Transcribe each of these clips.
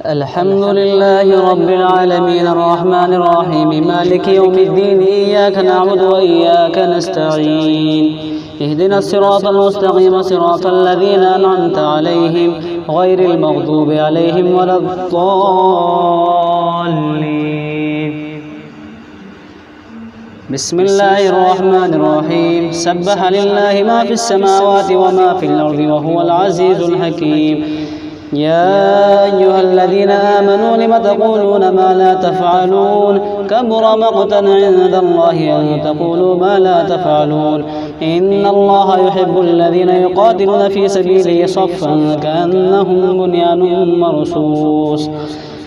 الحمد لله رب العالمين الرحمن الرحيم مالك يوم الدين إياك نعبد وإياك نستعين اهدنا الصراط المستقيم صراط الذين أنعمت عليهم غير المغضوب عليهم ولا الضالين. بسم الله الرحمن الرحيم سبح لله ما في السماوات وما في الأرض وهو العزيز الحكيم. يا أيها الذين آمنوا لم تقولون ما لا تفعلون كبر مقتا عند الله أن تقولوا ما لا تفعلون إن الله يحب الذين يقاتلون في سبيله صفا كأنهم بنيان مرصوص.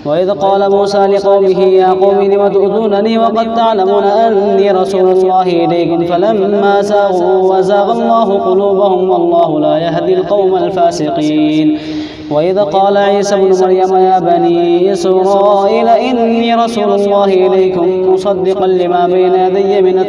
وإذ قال موسى لقومه يا قوم لم تؤذونني وقد تعلمون أني رسول الله إليكم فلما زاغوا وزاغ الله قلوبهم والله لا يهدي القوم الفاسقين. وإذ قال عيسى ابن مريم يا بني إسرائيل إني رسول الله إليكم مصدقا لما بين يدي من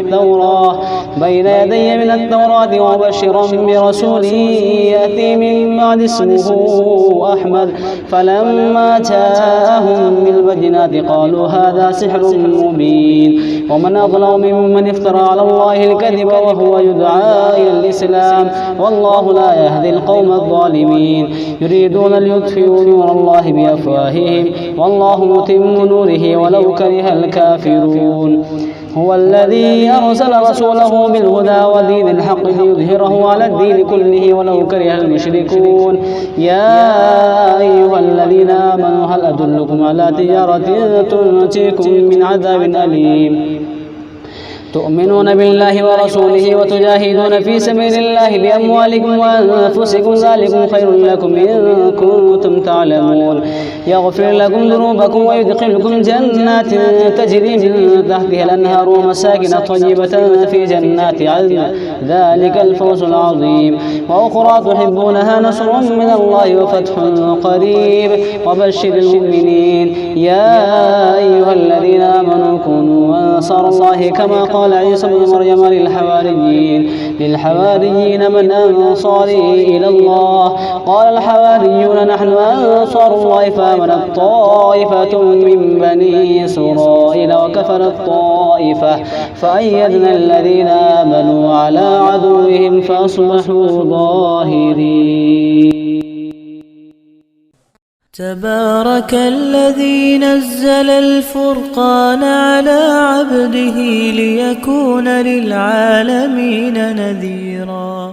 التوراة ومبشرا برسول يأتي من بعد اسمه أحمد. فلما جاءهم بالبينات قالوا هذا سحر مبين ومن أظلم ممن افترى على الله الكذب وهو يدعى إلى الإسلام والله لا يهدي القوم الظالمين. يريدون ليطفئوا نور الله بأفواههم والله متم نوره ولو كره الكافرون. هو الذي أرسل رسوله بالهدى ودين الحق ليظهره على الدين كله ولو كره المشركون. يا أيها الذين آمنوا هل أدلكم على تجارة تنجيكم من عذاب أليم تؤمنون بالله ورسوله وتجاهدون في سبيل الله بأموالكم وأنفسكم ذلكم خير لكم إن كنتم تعلمون. يغفر لكم ذنوبكم ويدخلكم جنات تجري من تحتها الأنهار ومساكن طيبة في جنات عدن ذلك الفوز العظيم. وأخرى تحبونها نصر من الله وفتح قريب وبشر المؤمنين. يا أيها الذين آمنوا كونوا أنصار الله كما قال عيسى ابن مريم للحواريين من أنصاري إلى الله قال الحواريون نحن أنصار الله فآمنت طائفة من بني إسرائيل وكفرت طائفة فأيدنا الذين آمنوا على عدوهم فأصبحوا ظاهرين. تبارك الذي نزل الفرقان على عبده ليكون للعالمين نذيرا.